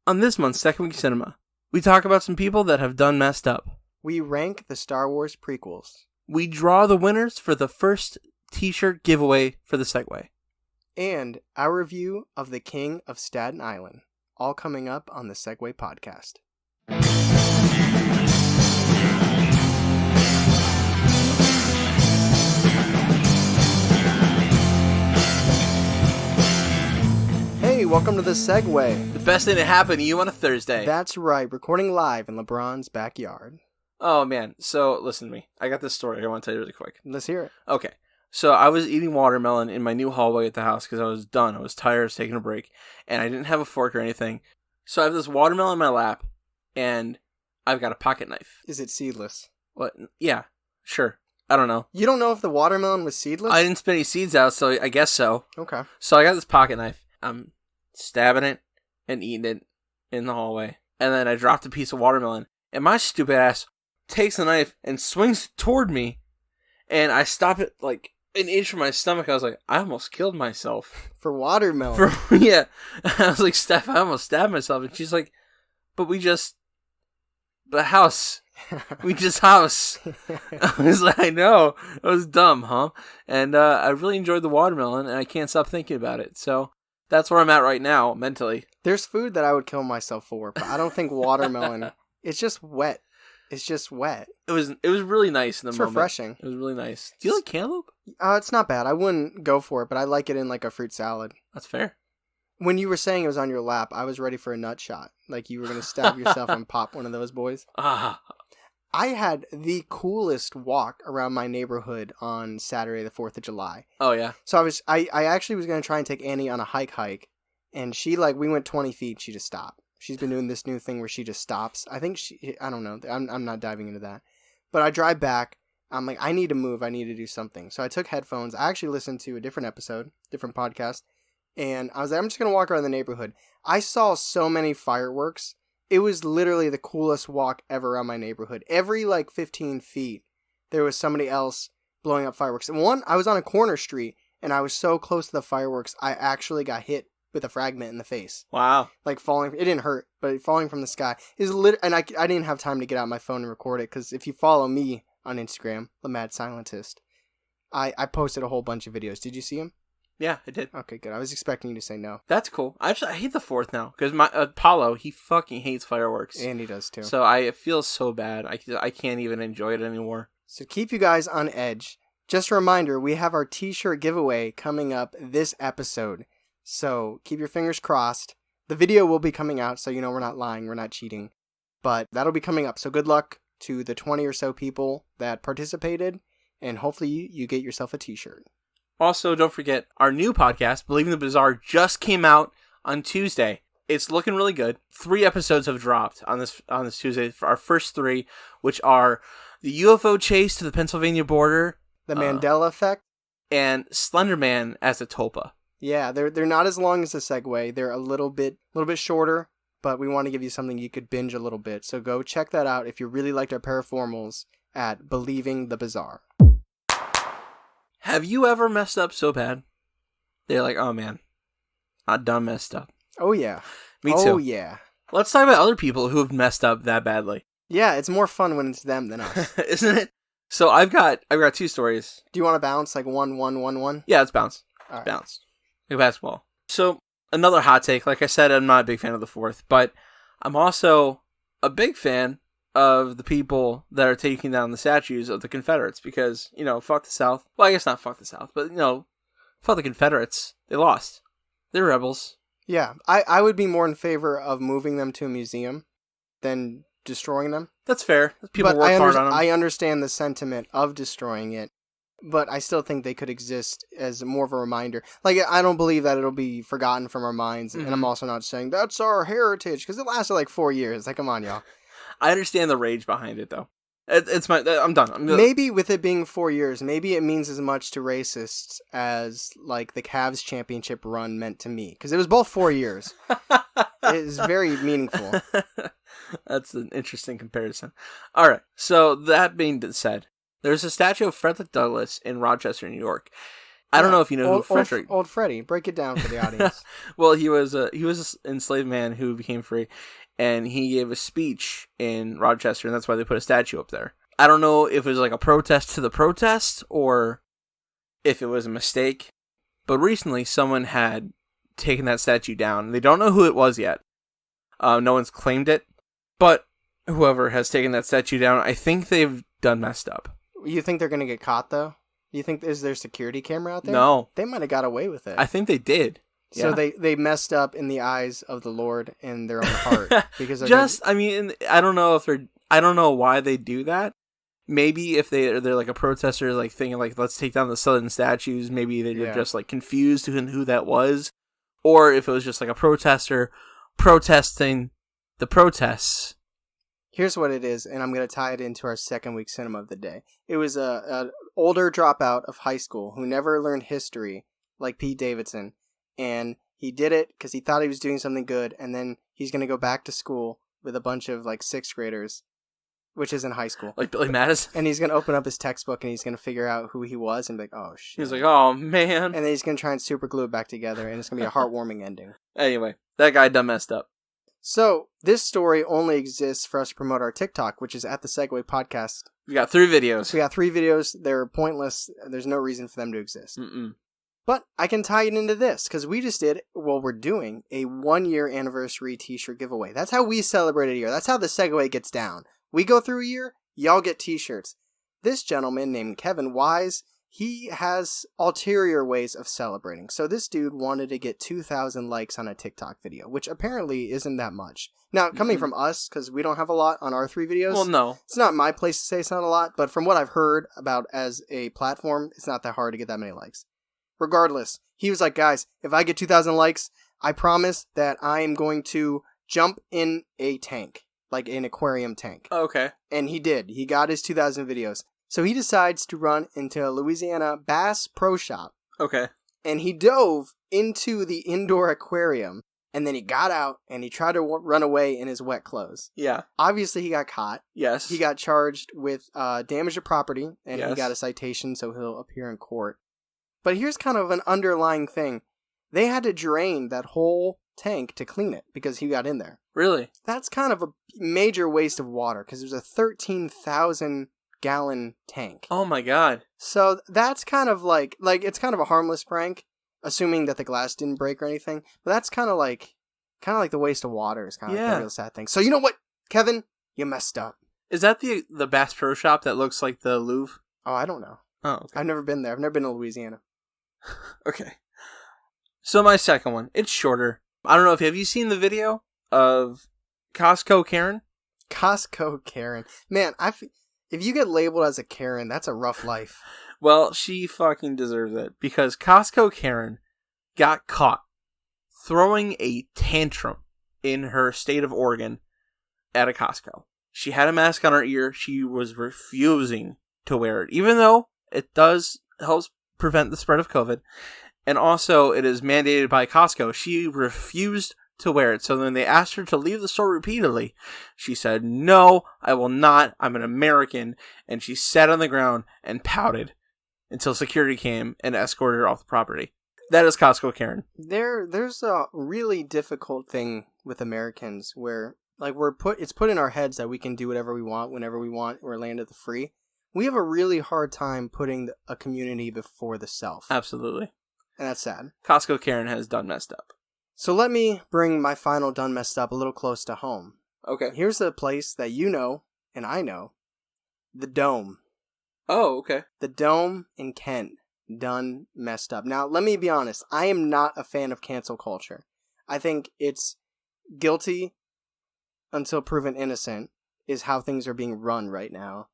On this month's Second Week Cinema, we talk about some people that have done messed up. We rank the Star Wars prequels. We draw the winners for the first t-shirt giveaway for the Segway. And our review of The King of Staten Island. All coming up on the Segway podcast. Hey, welcome to the Segway. The best thing to happen to you on a Thursday. That's right, recording live in LeBron's backyard. Oh, man. So, listen to me. I got this story I want to tell you really quick. Let's hear it. Okay. So, I was eating watermelon in my new hallway at the house because I was done. I was tired. I was taking a break. And I didn't have a fork or anything. So, I have this watermelon in my lap. And I've got a pocket knife. Is it seedless? What? Yeah. Sure. I don't know. You don't know if the watermelon was seedless? I didn't spit any seeds out, so I guess so. Okay. So, I got this pocket knife. I'm stabbing it and eating it in the hallway. And then I dropped a piece of watermelon. And my stupid ass takes the knife and swings it toward me. And I stop it like an inch from my stomach. I was like, I almost killed myself. For watermelon? Yeah. I was like, Steph, I almost stabbed myself. And she's like, but we just house. I was like, I know. It was dumb, huh? And I really enjoyed the watermelon. And I can't stop thinking about it. So that's where I'm at right now, mentally. There's food that I would kill myself for, but I don't think watermelon. It's just wet. It's just wet. It was really nice in the moment. It's refreshing. It was really nice. Do you like cantaloupe? It's not bad. I wouldn't go for it, but I like it in like a fruit salad. That's fair. When you were saying it was on your lap, I was ready for a nut shot. Like you were going to stab yourself and pop one of those boys. I had the coolest walk around my neighborhood on Saturday, the 4th of July. Oh, yeah? So I actually was going to try and take Annie on a hike, and we went 20 feet, she just stopped. She's been doing this new thing where she just stops. I don't know, I'm not diving into that. But I drive back, I'm like, I need to move, I need to do something. So I took headphones, I actually listened to a different episode, different podcast, and I was like, I'm just going to walk around the neighborhood. I saw so many fireworks. It was literally the coolest walk ever around my neighborhood. Every 15 feet, there was somebody else blowing up fireworks. And I was on a corner street, and I was so close to the fireworks, I actually got hit with a fragment in the face. Wow. Falling, it didn't hurt, but falling from the sky is and I didn't have time to get out my phone and record it, because if you follow me on Instagram, The Mad Scientist, I posted a whole bunch of videos. Did you see them? Yeah, I did. Okay, good. I was expecting you to say no. That's cool. I hate the 4th now, because my Apollo, he fucking hates fireworks. And he does too. So I feel so bad. I can't even enjoy it anymore. So keep you guys on edge. Just a reminder, we have our t-shirt giveaway coming up this episode. So keep your fingers crossed. The video will be coming out, so you know we're not lying, we're not cheating. But that'll be coming up. So good luck to the 20 or so people that participated, and hopefully you get yourself a t-shirt. Also, don't forget, our new podcast, Believing the Bizarre, just came out on Tuesday. It's looking really good. 3 episodes have dropped on this Tuesday. Our first 3, which are the UFO chase to the Pennsylvania border, The Mandela Effect, and Slender Man as a tulpa. Yeah, they're not as long as the Segway. They're a little bit shorter, but we want to give you something you could binge a little bit. So go check that out if you really liked our paraformals at Believing the Bizarre. Have you ever messed up so bad? They're like, oh man, I done messed up. Oh yeah. Me too. Oh yeah. Let's talk about other people who have messed up that badly. Yeah, it's more fun when it's them than us. Isn't it? So I've got 2 stories. Do you want to bounce like 1, 1, 1, 1? Yeah, let's bounce. All right. Bounce. Like basketball. So another hot take. Like I said, I'm not a big fan of the 4th, but I'm also a big fan of the people that are taking down the statues of the Confederates because, fuck the South. Well, I guess not fuck the South, but, fuck the Confederates. They lost. They're rebels. Yeah, I would be more in favor of moving them to a museum than destroying them. That's fair. People work hard on them. I understand the sentiment of destroying it, but I still think they could exist as more of a reminder. Like, I don't believe that it'll be forgotten from our minds, and I'm also not saying that's our heritage, because it lasted 4 years. Like, come on, y'all. I understand the rage behind it, though. I'm done. Maybe with it being 4 years, maybe it means as much to racists as the Cavs championship run meant to me, because it was both 4 years. It is very meaningful. That's an interesting comparison. All right. So that being said, there's a statue of Frederick Douglass in Rochester, New York, I don't know if you know who Frederick. Old Freddy. Break it down for the audience. Well, he was an enslaved man who became free, and he gave a speech in Rochester, and that's why they put a statue up there. I don't know if it was like a protest to the protest or if it was a mistake, but recently someone had taken that statue down. They don't know who it was yet. No one's claimed it, but whoever has taken that statue down, I think they've done messed up. You think they're going to get caught, though? You think, is there security camera out there? No. They might have got away with it. I think they did. So Yeah. they messed up in the eyes of the Lord and their own heart. Because I mean, I don't know I don't know why they do that. Maybe if they're like a protester, like thinking like, let's take down the Southern statues, maybe they were just like confused who that was. Or if it was just like a protester protesting the protests. Here's what it is, and I'm going to tie it into our second week cinema of the day. It was a older dropout of high school who never learned history, like Pete Davidson, and he did it because he thought he was doing something good, and then he's going to go back to school with a bunch of like 6th graders, which is in high school. Like Billy Madison? And he's going to open up his textbook, and he's going to figure out who he was, and be like, oh, shit. He's like, oh, man. And then he's going to try and super glue it back together, and it's going to be a heartwarming ending. Anyway, that guy done messed up. So, this story only exists for us to promote our TikTok, which is at the Segway Podcast. We got 3 videos. We got 3 videos. They're pointless. There's no reason for them to exist. Mm-mm. But I can tie it into this, because we just did, we're doing a 1-year anniversary t-shirt giveaway. That's how we celebrate a year. That's how the Segway gets down. We go through a year, y'all get t-shirts. This gentleman named Kevin Wise, he has ulterior ways of celebrating. So this dude wanted to get 2,000 likes on a TikTok video, which apparently isn't that much. Now, coming from us, because we don't have a lot on our 3 videos. Well, no. It's not my place to say it's not a lot, but from what I've heard about as a platform, it's not that hard to get that many likes. Regardless, he was like, guys, if I get 2,000 likes, I promise that I am going to jump in a tank, like an aquarium tank. Okay. And he did. He got his 2,000 videos. So he decides to run into a Louisiana Bass Pro Shop. Okay. And he dove into the indoor aquarium. And then he got out and he tried to run away in his wet clothes. Yeah. Obviously, he got caught. Yes. He got charged with damage to property. And Yes. he got a citation, so he'll appear in court. But here's kind of an underlying thing. They had to drain that whole tank to clean it because he got in there. Really? That's kind of a major waste of water because it was a 13,000 gallon tank. Oh my god. So that's kind of like it's kind of a harmless prank, assuming that the glass didn't break or anything. But that's kind of like the waste of water is kind of like the real sad thing. So you know what, Kevin, you messed up. Is that the Bass Pro Shop that looks like the Louvre? Oh, I don't know. Oh, okay. I've never been there. I've never been to Louisiana. Okay. So my second one, it's shorter. I don't know have you seen the video of Costco Karen? Costco Karen. Man, if you get labeled as a Karen, that's a rough life. Well, she fucking deserves it because Costco Karen got caught throwing a tantrum in her state of Oregon at a Costco. She had a mask on her ear. She was refusing to wear it, even though it does help prevent the spread of COVID. And also, it is mandated by Costco. She refused to wear it. So then they asked her to leave the store repeatedly. She said, no, I will not. I'm an American. And she sat on the ground and pouted until security came and escorted her off the property. That is Costco Karen. There's a really difficult thing with Americans where it's put in our heads that we can do whatever we want whenever we want. We're land of the free. We have a really hard time putting a community before the self. Absolutely. And that's sad. Costco Karen has done messed up. So let me bring my final done messed up a little close to home. Okay. Here's a place that you know, and I know. The Dome. Oh, okay. The Dome in Kent. Done messed up. Now, let me be honest. I am not a fan of cancel culture. I think it's guilty until proven innocent is how things are being run right now.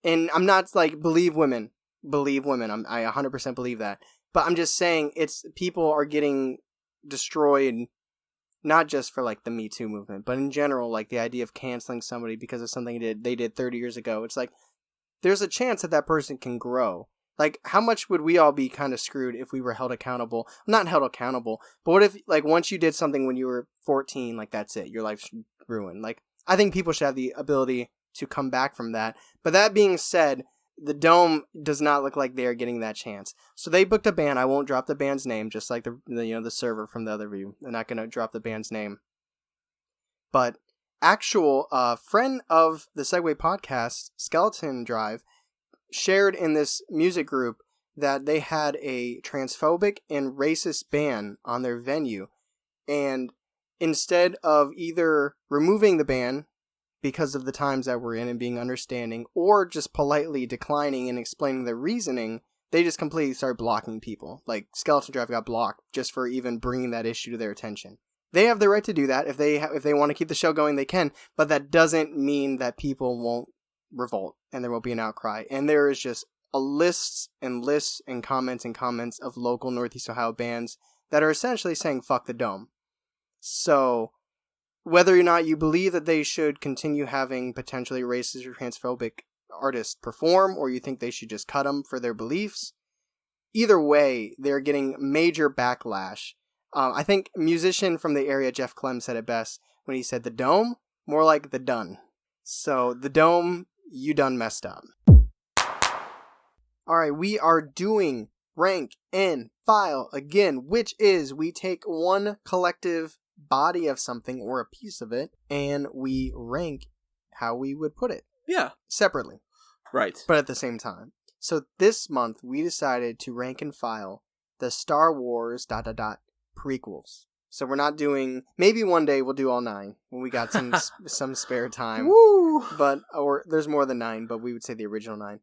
And I'm not like, believe women. Believe women. I 100% believe that. But I'm just saying, people are getting destroyed, not just for like the Me Too movement, but in general, like the idea of canceling somebody because of something they did 30 years ago. It's like, there's a chance that person can grow. Like, how much would we all be kind of screwed if we were held accountable? Not held accountable, but what if, like, once you did something when you were 14, like, that's it, your life's ruined. Like, I think people should have the ability to come back from that. But that being said, the Dome does not look like they're getting that chance. So they booked a band. I won't drop the band's name, just like the server from the other review. They're not going to drop the band's name. But actual friend of the Segway podcast, Skeleton Drive, shared in this music group that they had a transphobic and racist ban on their venue. And instead of either removing the ban because of the times that we're in and being understanding, or just politely declining and explaining their reasoning, they just completely started blocking people. Like, Skeleton Drive got blocked just for even bringing that issue to their attention. They have the right to do that. If they want to keep the show going, they can. But that doesn't mean that people won't revolt and there won't be an outcry. And there is just a lists and comments of local Northeast Ohio bands that are essentially saying, fuck the Dome. So whether or not you believe that they should continue having potentially racist or transphobic artists perform, or you think they should just cut them for their beliefs, either way, they're getting major backlash. I think musician from the area, Jeff Clem, said it best when he said, the Dome, more like the done. So the Dome, you done messed up. All right, we are doing rank and file again, which is we take one collective body of something or a piece of it and we rank how we would put it. Yeah. Separately. Right. But at the same time. So this month we decided to rank and file the Star Wars ... prequels. So we're not doing, maybe one day we'll do all 9 when we got some spare time. Woo! But, or there's more than 9, but we would say the original 9.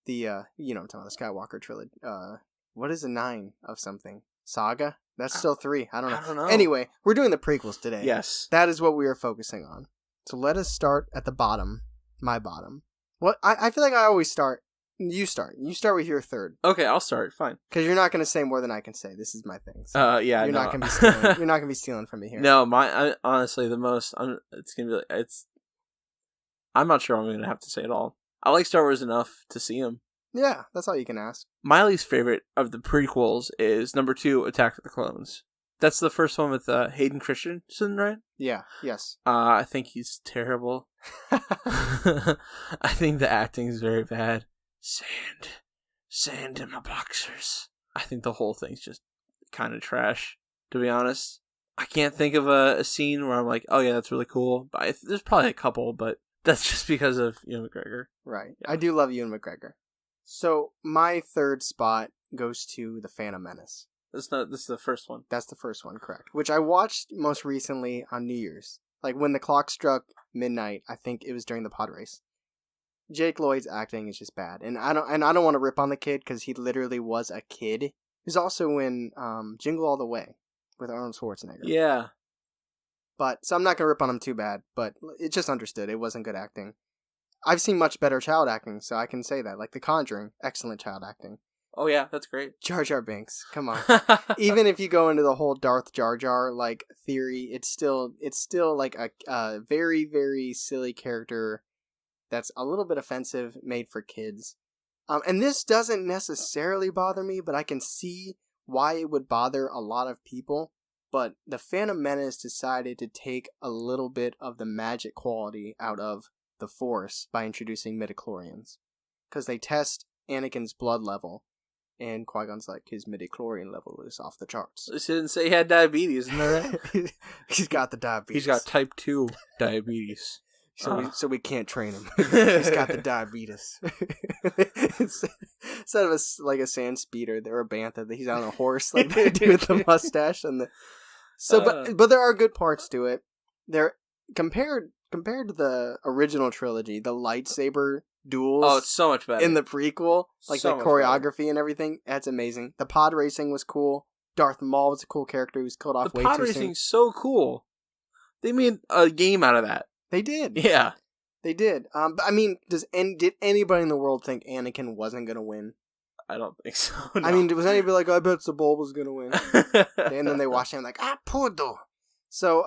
The, you know what I'm talking about, the Skywalker trilogy. What is a 9 of something? Saga? That's still 3. I don't know. Anyway, we're doing the prequels today. Yes. That is what we are focusing on. So let us start at the bottom. My bottom. What I feel like I always start. You start. You start with your third. Okay, I'll start. Fine. Because you're not going to say more than I can say. This is my thing. So yeah, you're not going to be stealing. You're not going to be stealing from me here. No, honestly, the most. It's gonna be like I'm not sure I'm going to have to say it all. I like Star Wars enough to see them. Yeah, that's all you can ask. My least favorite of the prequels is number 2, Attack of the Clones. That's the first one with Hayden Christensen, right? Yeah. Yes. I think he's terrible. I think the acting is very bad. Sand in my boxers. I think the whole thing's just kind of trash, to be honest. I can't think of a scene where I'm like, oh yeah, that's really cool. But there's probably a couple, but that's just because of Ewan McGregor. Right. Yeah. I do love Ewan McGregor. So my third spot goes to The Phantom Menace. This is the first one. That's the first one, correct. Which I watched most recently on New Year's. Like when the clock struck midnight, I think it was during the pod race. Jake Lloyd's acting is just bad. And I don't want to rip on the kid because he literally was a kid. He's also in Jingle All the Way with Arnold Schwarzenegger. Yeah. But so I'm not gonna rip on him too bad, but it's just understood. It wasn't good acting. I've seen much better child acting, so I can say that. Like The Conjuring, excellent child acting. Oh yeah, that's great. Jar Jar Binks, come on. Even if you go into the whole Darth Jar Jar like theory, it's still like a very, very silly character that's a little bit offensive, made for kids. And this doesn't necessarily bother me, but I can see why it would bother a lot of people. But the Phantom Menace decided to take a little bit of the magic quality out of the Force by introducing midichlorians. Because they test Anakin's blood level, and Qui-Gon's like, his midichlorian level is off the charts. This didn't say he had diabetes, isn't that right? He's got the diabetes. He's got type 2 diabetes. So we can't train him. He's got the diabetes. Instead of a sand speeder or a bantha, he's on a horse like they do with the mustache and the. So, but there are good parts to it. There compared to the original trilogy, the lightsaber duels. Oh, it's so much better in the prequel. Like so the choreography and everything. That's amazing. The pod racing was cool. Darth Maul was a cool character. He was killed off way too soon. The pod racing's so cool. They made a game out of that. They did. Yeah. They did. But I mean, did anybody in the world think Anakin wasn't going to win? I don't think so. No. I mean, was anybody like, I bet Sebulba's going to win? And then they watched him like, pudo. So,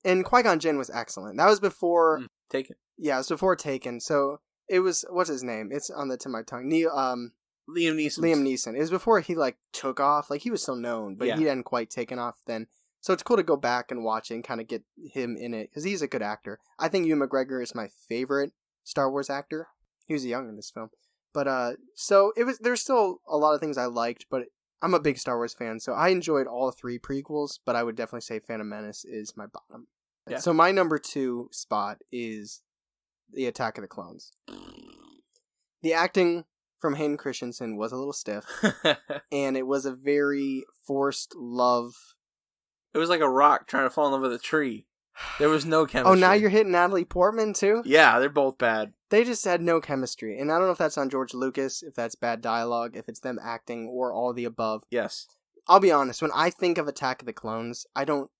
and Qui-Gon Jinn was excellent. That was before... Taken. Yeah, it was before Taken. So, it was, what's his name? It's on the tip of my tongue. Liam Neeson. Liam Neeson. It was before he, took off. He was still known, but he hadn't quite taken off then. So it's cool to go back and watch it and kind of get him in it, because he's a good actor. I think Ewan McGregor is my favorite Star Wars actor. He was young in this film. But so there's still a lot of things I liked, but I'm a big Star Wars fan, so I enjoyed all 3 prequels, but I would definitely say Phantom Menace is my bottom. Yeah. So my number 2 spot is the Attack of the Clones. The acting from Hayden Christensen was a little stiff, and it was a very forced love. It was like a rock trying to fall in love with a tree. There was no chemistry. Oh, now you're hitting Natalie Portman, too? Yeah, they're both bad. They just had no chemistry. And I don't know if that's on George Lucas, if that's bad dialogue, if it's them acting, or all the above. Yes. I'll be honest, when I think of Attack of the Clones, I don't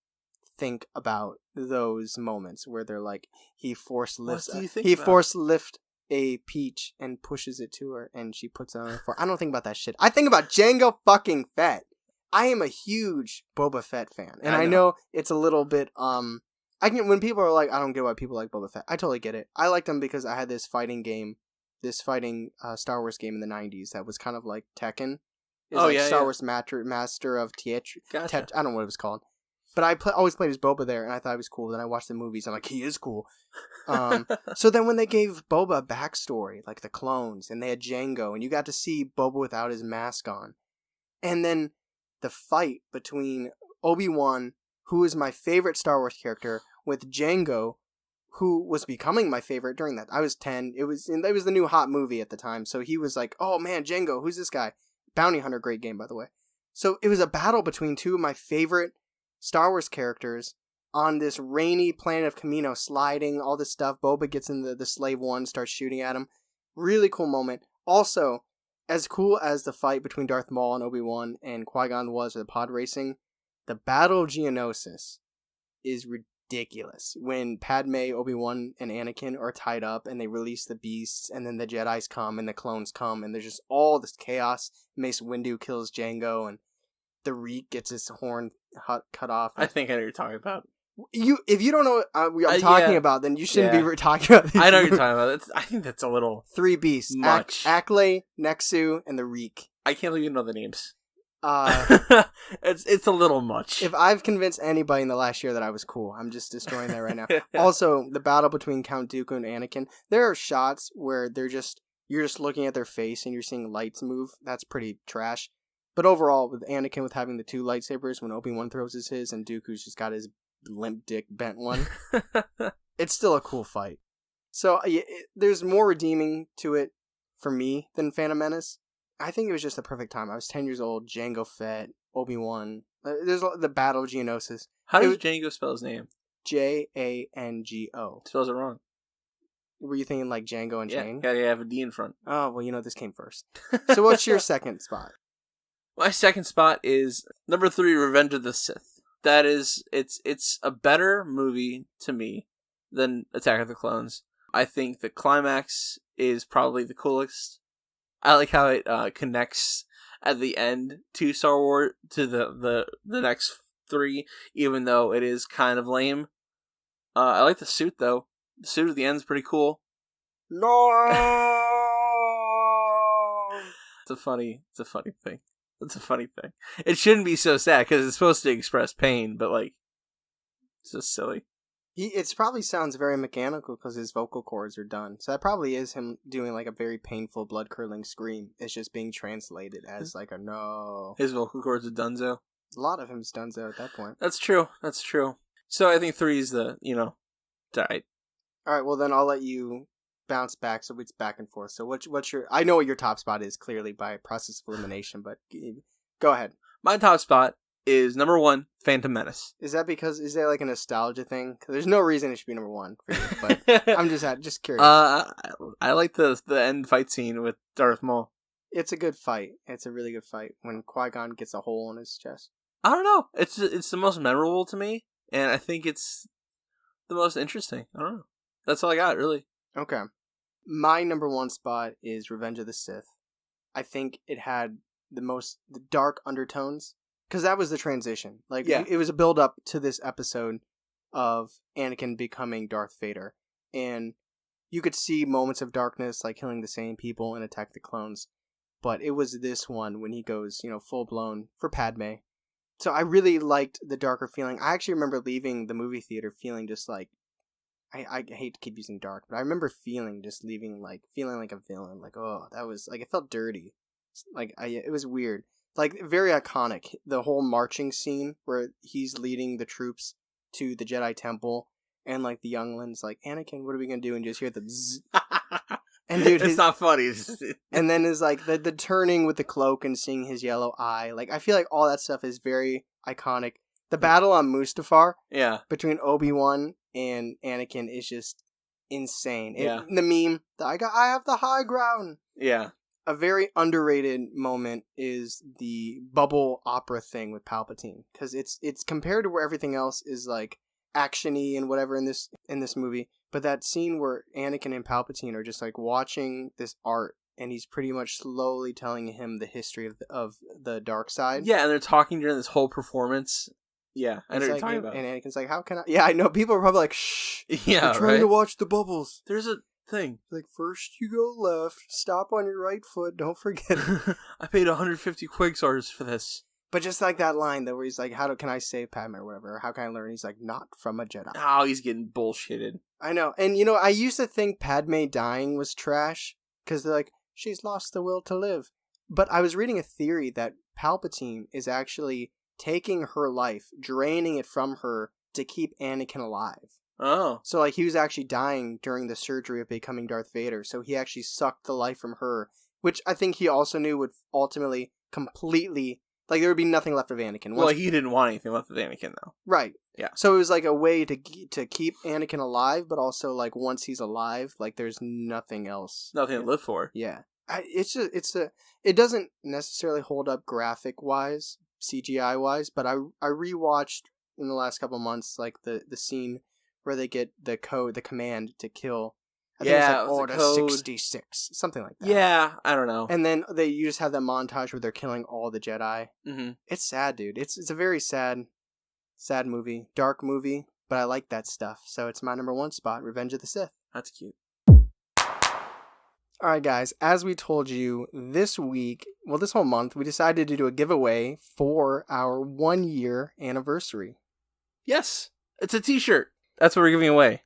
think about those moments where they're like, he force lifts a peach and pushes it to her, and she puts it on her fork. I don't think about that shit. I think about Jango fucking Fett. I am a huge Boba Fett fan, and I know it's a little bit when people are like, I don't get why people like Boba Fett. I totally get it. I liked him because I had this fighting Star Wars game in the 90s that was kind of like Tekken. Star Wars Master of Tietch. Gotcha. I don't know what it was called. But I always played as Boba there, and I thought he was cool. Then I watched the movies. I'm like, he is cool. So then when they gave Boba a backstory, like the clones, and they had Jango, and you got to see Boba without his mask on. And then the fight between Obi-Wan, who is my favorite Star Wars character, with Jango, who was becoming my favorite during that. I was 10. It was the new hot movie at the time. So he was like, oh man, Jango, who's this guy? Bounty Hunter, great game, by the way. So it was a battle between 2 of my favorite Star Wars characters on this rainy planet of Kamino, sliding, all this stuff. Boba gets in the Slave One, starts shooting at him. Really cool moment. Also, as cool as the fight between Darth Maul and Obi-Wan and Qui-Gon was, or the pod racing, the Battle of Geonosis is ridiculous. When Padme, Obi-Wan, and Anakin are tied up and they release the beasts, and then the Jedis come and the clones come, and there's just all this chaos. Mace Windu kills Jango, and the Reek gets his horn cut off. I think I know what you're talking about. If you don't know what I'm talking about, then you shouldn't be talking about this. I know what you're talking about. I think that's a little 3 beasts. Much. Acklay, Nexu, and the Reek. I can't believe you know the names. It's a little much. If I've convinced anybody in the last year that I was cool, I'm just destroying that right now. Also, the battle between Count Dooku and Anakin. There are shots where you're just looking at their face and you're seeing lights move. That's pretty trash. But overall, with Anakin with having the 2 lightsabers when Obi-Wan throws his and Dooku's just got his limp dick bent one, it's still a cool fight. So there's more redeeming to it for me than Phantom Menace. I think it was just the perfect time. I was 10 years old, Jango Fett, Obi-Wan. There's the Battle of Geonosis. How does Jango spell his name? Jango. Spells it wrong. Were you thinking like Django and Jane? Yeah, gotta have a D in front. Oh, well, this came first. So what's your second spot? My second spot is number 3, Revenge of the Sith. That is, it's a better movie to me than Attack of the Clones. I think the climax is probably the coolest. I like how it connects at the end to Star Wars, to the next 3, even though it is kind of lame. I like the suit though. The suit at the end is pretty cool. No. It's a funny thing. It's a funny thing. It shouldn't be so sad because it's supposed to express pain, but like, it's just silly. It probably sounds very mechanical because his vocal cords are done. So that probably is him doing like a very painful, blood-curdling scream. It's just being translated as like a no. His vocal cords are donezo. A lot of him's donezo at that point. That's true. So I think 3 is the, alright. Alright, well then I'll let you bounce back so it's back and forth. So what's your... I know what your top spot is, clearly, by process of elimination, but go ahead. My top spot is number 1, Phantom Menace. Is there like a nostalgia thing? 'Cause there's no reason it should be number 1 for you, but I'm just curious. I like the end fight scene with Darth Maul. It's a good fight. It's a really good fight when Qui-Gon gets a hole in his chest. I don't know. It's the most memorable to me, and I think it's the most interesting. I don't know. That's all I got, really. Okay. My number 1 spot is Revenge of the Sith. I think it had the dark undertones, because that was the transition. Like, it was a build up to this episode of Anakin becoming Darth Vader, and you could see moments of darkness, like killing the same people and Attack the Clones, but it was this one when he goes, full blown for Padme. So I really liked the darker feeling. I actually remember leaving the movie theater feeling just like I hate to keep using dark, but I remember feeling like a villain. Like, oh, that was like, it felt dirty. Like, it was weird. Like, very iconic. The whole marching scene where he's leading the troops to the Jedi Temple, and like the younglings like, Anakin, what are we gonna do? And you just hear the bzzz. And dude, it's not funny. And then is like the turning with the cloak and seeing his yellow eye. Like, I feel like all that stuff is very iconic. The battle on Mustafar, between Obi-Wan and Anakin is just insane. The meme, I have the high ground. Yeah. A very underrated moment is the bubble opera thing with Palpatine, because it's compared to where everything else is like action-y and whatever in this movie. But that scene where Anakin and Palpatine are just like watching this art, and he's pretty much slowly telling him the history of the dark side. Yeah, and they're talking during this whole performance. Yeah, I know what you're talking about. And Anakin's like, how can I? Yeah, I know. People are probably like, shh. Yeah, I'm trying to watch the bubbles. There's a thing. Like, first you go left, stop on your right foot, don't forget it. I paid 150 Quagsars for this. But just like that line, though, where he's like, can I save Padme or whatever? Or how can I learn? He's like, not from a Jedi. Oh, he's getting bullshitted. I know. And, I used to think Padme dying was trash, because they're like, she's lost the will to live. But I was reading a theory that Palpatine is actually taking her life, draining it from her to keep Anakin alive. Oh. So, like, he was actually dying during the surgery of becoming Darth Vader, so he actually sucked the life from her, which I think he also knew would ultimately completely, like, there would be nothing left of Anakin. Well, he didn't want anything left of Anakin, though. Right. Yeah. So it was, like, a way to keep Anakin alive, but also, like, once he's alive, like, there's nothing else. Nothing to live for. Yeah. It doesn't necessarily hold up graphic-wise, CGI-wise, but I rewatched in the last couple months, like, the scene where they get the command to kill. I think it's like Order 66, something like that. Yeah, I don't know. And then you just have that montage where they're killing all the Jedi. Mm-hmm. It's sad, dude. It's a very sad movie, dark movie, but I like that stuff. So it's my number one spot, Revenge of the Sith. That's cute. All right, guys, as we told you this whole month, we decided to do a giveaway for our 1-year anniversary. Yes, it's a t-shirt. That's what we're giving away,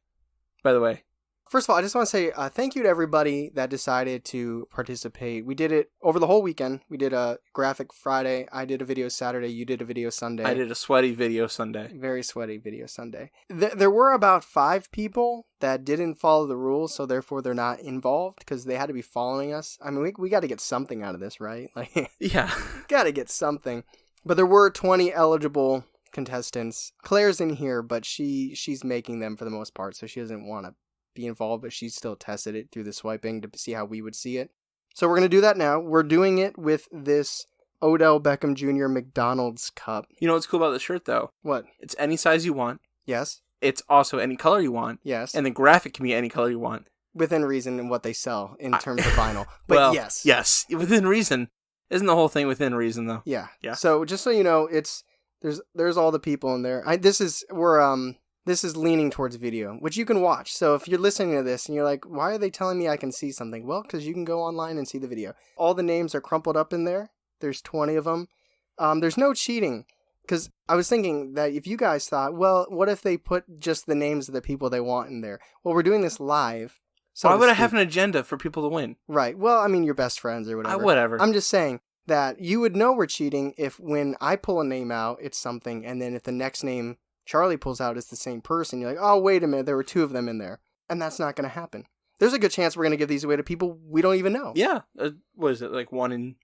by the way. First of all, I just want to say thank you to everybody that decided to participate. We did it over the whole weekend. We did a graphic Friday. I did a video Saturday. You did a video Sunday. I did a sweaty video Sunday. Very sweaty video Sunday. There were about 5 people that didn't follow the rules, so therefore they're not involved because they had to be following us. I mean, we got to get something out of this, right? Like, yeah. Got to get something. But there were 20 eligible contestants. Claire's in here, but she's making them for the most part, so she doesn't want to be involved, but she still tested it through the swiping to see how we would see it. So we're going to do that now. We're doing it with this Odell Beckham Jr. McDonald's cup. You know what's cool about the shirt, though? What? It's any size you want. Yes. It's also any color you want. Yes. And the graphic can be any color you want. Within reason in what they sell in terms of vinyl. But well, yes. Yes. Within reason. Isn't the whole thing within reason, though? Yeah. Yeah. So just so you know, there's all the people in there. This is leaning towards video, which you can watch. So if you're listening to this and you're like, why are they telling me I can see something? Well, because you can go online and see the video. All the names are crumpled up in there. There's 20 of them. There's no cheating. Because I was thinking that if you guys thought, well, what if they put just the names of the people they want in there? Well, we're doing this live. So why would I have an agenda for people to win? Right. Well, I mean, your best friends or whatever. Whatever. I'm just saying that you would know we're cheating if when I pull a name out, it's something, and then if the next name Charlie pulls out is the same person, you're like, oh, wait a minute, there were 2 of them in there. And that's not going to happen. There's a good chance we're going to give these away to people we don't even know. Yeah. What is it, like 1 in...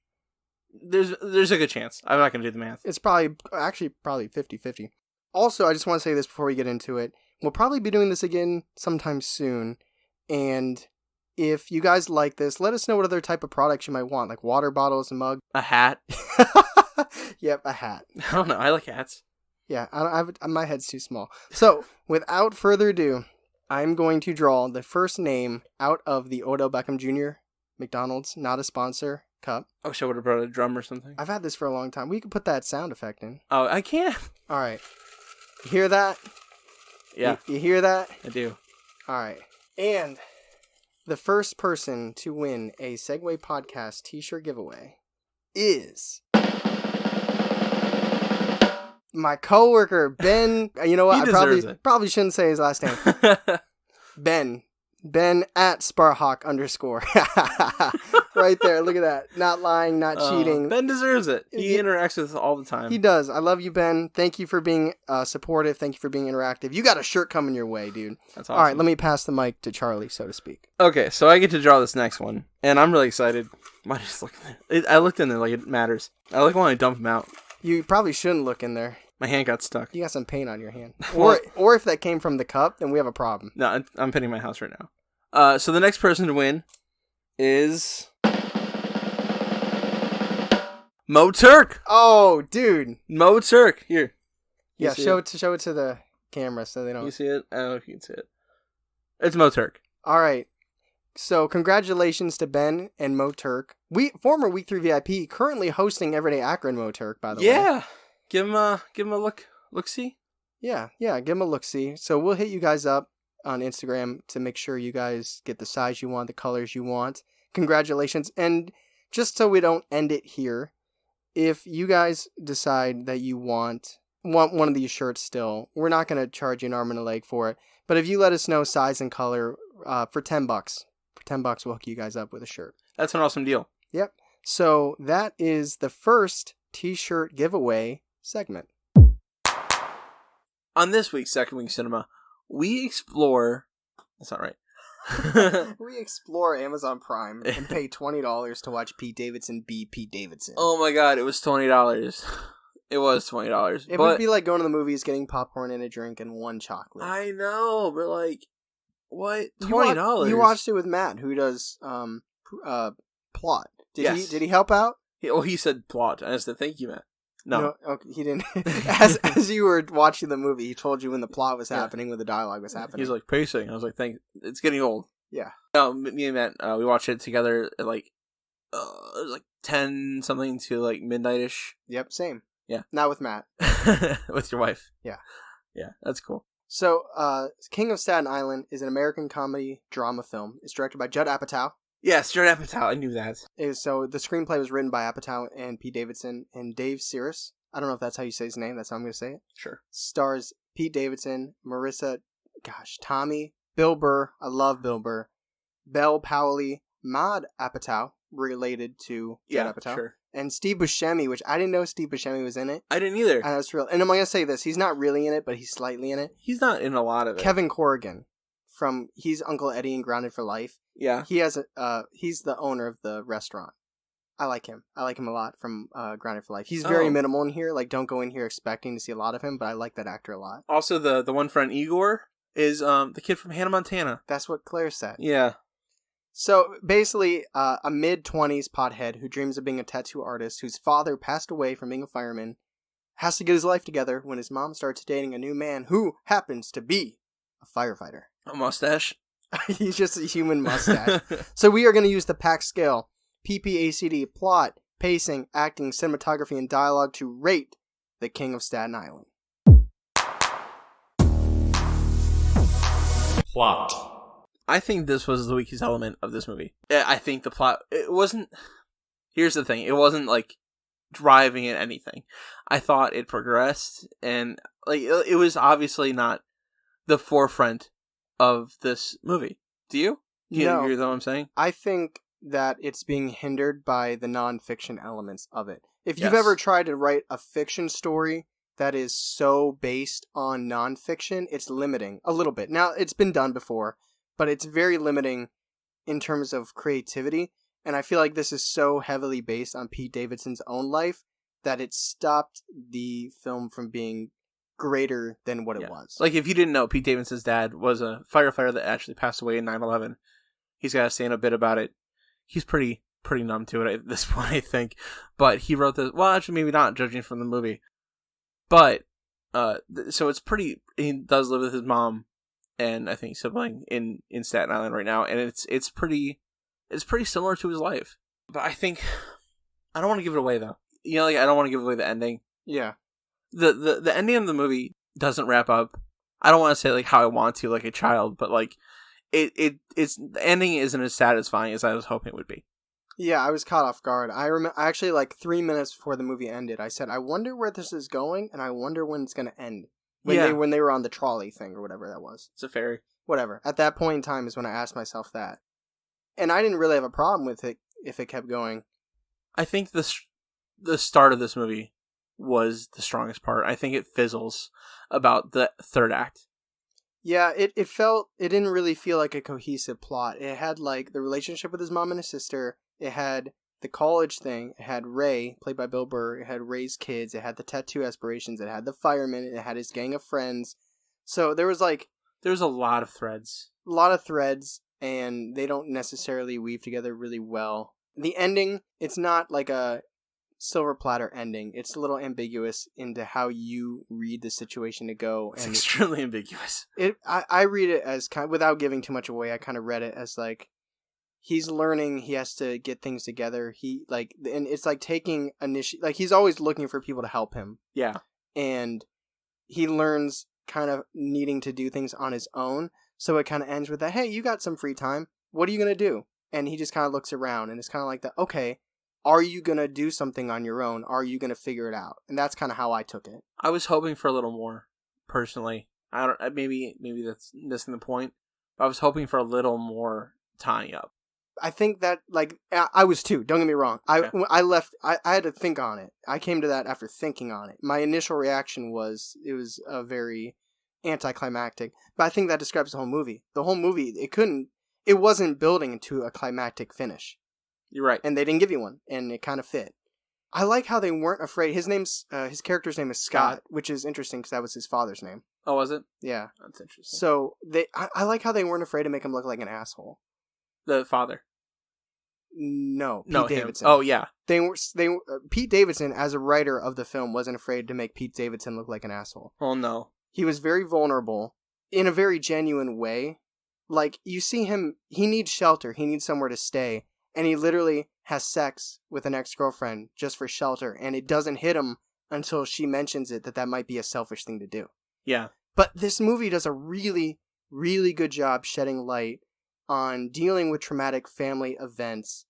There's a good chance. I'm not going to do the math. It's probably 50-50. Also, I just want to say this before we get into it. We'll probably be doing this again sometime soon. And if you guys like this, let us know what other type of products you might want, like water bottles and mugs. A hat. Yep, a hat. I don't know. I like hats. Yeah, my head's too small. So, without further ado, I'm going to draw the first name out of the Odell Beckham Jr. McDonald's, not a sponsor, cup. I wish I would have brought a drum or something. I've had this for a long time. We could put that sound effect in. Oh, I can't. All right. You hear that? Yeah. You hear that? I do. All right. And the first person to win a Segway Podcast t-shirt giveaway is my coworker, Ben. You know what? He deserves it. Probably shouldn't say his last name. Ben at Sparhawk _ right there. Look at that. Not lying, not cheating. Ben deserves it. He interacts with us all the time. He does. I love you, Ben. Thank you for being supportive. Thank you for being interactive. You got a shirt coming your way, dude. That's awesome. All right, let me pass the mic to Charlie, so to speak. Okay, so I get to draw this next one, and I'm really excited. I just look there. I looked in there like it matters. I like when I dump them out. You probably shouldn't look in there. My hand got stuck. You got some paint on your hand. Or if that came from the cup, then we have a problem. No, I'm painting my house right now. So the next person to win is Mo Turk. Oh, dude. Mo Turk. Here. Yeah, show it to the camera so they don't. You see it? I don't know if you can see it. It's Mo Turk. All right. So congratulations to Ben and Mo Turk. Former Week 3 VIP, currently hosting Everyday Akron Mo Turk, by the way. Yeah. Give him a look-see. Yeah, give him a look-see. So we'll hit you guys up on Instagram to make sure you guys get the size you want, the colors you want. Congratulations. And just so we don't end it here, if you guys decide that you want one of these shirts still, we're not going to charge you an arm and a leg for it. But if you let us know size and color for $10, we'll hook you guys up with a shirt. That's an awesome deal. Yep. So that is the first t-shirt giveaway segment. On this week's Second Wing Cinema, we explore... That's not right. We explore Amazon Prime and pay $20 to watch Pete Davidson be Pete Davidson. Oh my god, it was $20. It was $20. It would be like going to the movies, getting popcorn and a drink and one chocolate. I know, but like, what? $20? You watched it with Matt, who does plot. Did he help out? He said plot. I said, thank you, Matt. No. Okay, he didn't. as you were watching the movie, he told you when the plot was happening, when the dialogue was happening. He's like, pacing. I was like, it's getting old. Yeah. No, me and Matt, we watched it together at like, it was like 10 something to like midnight-ish. Yep, same. Yeah. Not with Matt. With your wife. Yeah. Yeah, that's cool. So, King of Staten Island is an American comedy drama film. It's directed by Judd Apatow. Yes, Judd Apatow. I knew that. So the screenplay was written by Apatow and Pete Davidson and Dave Sears. I don't know if that's how you say his name. That's how I'm going to say it. Sure. Stars Pete Davidson, Tommy, Bill Burr. I love Bill Burr. Belle Powley, Maude Apatow, related to Judd Apatow. Sure. And Steve Buscemi, which I didn't know Steve Buscemi was in it. I didn't either. And that's real. And I'm going to say this. He's not really in it, but he's slightly in it. He's not in a lot of it. Kevin Corrigan. He's Uncle Eddie in Grounded for Life. Yeah. He's the owner of the restaurant. I like him. I like him a lot from Grounded for Life. He's very minimal in here. Like, don't go in here expecting to see a lot of him, but I like that actor a lot. Also, the one friend, Igor, is the kid from Hannah Montana. That's what Claire said. Yeah. So, basically, a mid-20s pothead who dreams of being a tattoo artist, whose father passed away from being a fireman, has to get his life together when his mom starts dating a new man who happens to be a firefighter. A mustache? He's just a human mustache. So we are going to use the PAC scale, PPACD, plot, pacing, acting, cinematography, and dialogue to rate The King of Staten Island. Plot. I think this was the weakest element of this movie. I think the plot, it wasn't, here's the thing, it wasn't like driving at anything. I thought it progressed, and like it was obviously not the forefront of this movie. Do you? Do you agree with what I'm saying? I think that it's being hindered by the non-fiction elements of it. If you've ever tried to write a fiction story that is so based on non-fiction, it's limiting a little bit. Now, it's been done before, but it's very limiting in terms of creativity. And I feel like this is so heavily based on Pete Davidson's own life that it stopped the film from being greater than what it was. Like, if you didn't know, Pete Davidson's dad was a firefighter that actually passed away in 9/11. He's got a stand-up bit about it. He's pretty numb to it at this point, I think. But he wrote this... Well, actually, maybe not, judging from the movie. But, so it's pretty... He does live with his mom and, I think, sibling in Staten Island right now. And it's pretty similar to his life. But I think... I don't want to give it away, though. You know, like, I don't want to give away the ending. Yeah. The ending of the movie doesn't wrap up. I don't want to say like how I want to, like a child, but like it's the ending isn't as satisfying as I was hoping it would be. Yeah, I was caught off guard. I actually, like 3 minutes before the movie ended, I said, I wonder where this is going, and I wonder when it's going to end. When they were on the trolley thing or whatever that was. It's a ferry. whatever. At that point in time is when I asked myself that. And I didn't really have a problem with it if it kept going. I think the start of this movie was the strongest part. I think it fizzles about the third act. Yeah, it didn't really feel like a cohesive plot. It had like the relationship with his mom and his sister. It had the college thing. It had Ray, played by Bill Burr. It had Ray's kids. It had the tattoo aspirations. It had the fireman. It had his gang of friends. So there was a lot of threads. A lot of threads, and they don't necessarily weave together really well. The ending, it's not like a silver platter ending. It's a little ambiguous into how you read the situation to go. It's extremely ambiguous. I read it as without giving too much away. I kind of read it as like he's learning. He has to get things together. And it's like taking like he's always looking for people to help him. Yeah, and he learns kind of needing to do things on his own. So it kind of ends with that. Hey, you got some free time. What are you gonna do? And he just kind of looks around, and it's kind of like that. Okay. Are you going to do something on your own? Are you going to figure it out? And that's kind of how I took it. I was hoping for a little more, personally. Maybe that's missing the point. But I was hoping for a little more tying up. I think that, like, I was too. Don't get me wrong. Okay. I left, I had to think on it. I came to that after thinking on it. My initial reaction was, it was a very anticlimactic. But I think that describes the whole movie. The whole movie, it wasn't building into a climactic finish. You're right. And they didn't give you one, and it kind of fit. I like how they weren't afraid. His character's name is Scott, which is interesting because that was his father's name. Oh, was it? Yeah. That's interesting. So I like how they weren't afraid to make him look like an asshole. The father. No, Pete Davidson. Him. Oh, yeah. Pete Davidson, as a writer of the film, wasn't afraid to make Pete Davidson look like an asshole. Oh, no. He was very vulnerable in a very genuine way. Like, you see him, he needs shelter. He needs somewhere to stay. And he literally has sex with an ex-girlfriend just for shelter. And it doesn't hit him until she mentions it that might be a selfish thing to do. Yeah. But this movie does a really, really good job shedding light on dealing with traumatic family events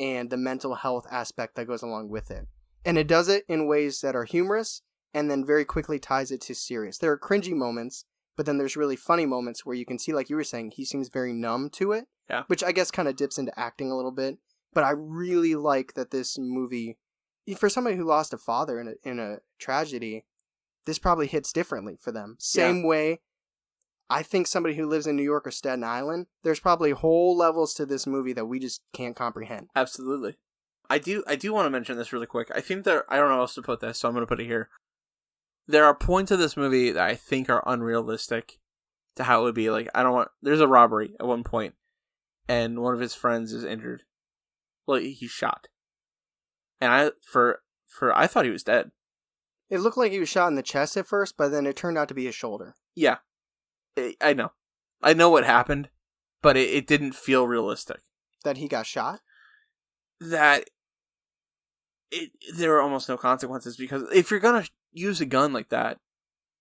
and the mental health aspect that goes along with it. And it does it in ways that are humorous and then very quickly ties it to serious. There are cringy moments, but then there's really funny moments where you can see, like you were saying, he seems very numb to it. Yeah. Which I guess kind of dips into acting a little bit. But I really like that this movie, for somebody who lost a father in a tragedy, this probably hits differently for them. Same way, I think somebody who lives in New York or Staten Island, there's probably whole levels to this movie that we just can't comprehend. Absolutely. I do want to mention this really quick. I think I don't know how else to put this, so I'm going to put it here. There are points of this movie that I think are unrealistic to how it would be. Like, there's a robbery at one point, and one of his friends is injured. Well, he's shot. And I thought he was dead. It looked like he was shot in the chest at first, but then it turned out to be his shoulder. Yeah. I know. I know what happened, but it didn't feel realistic. That he got shot? There were almost no consequences, because if you're going to use a gun like that,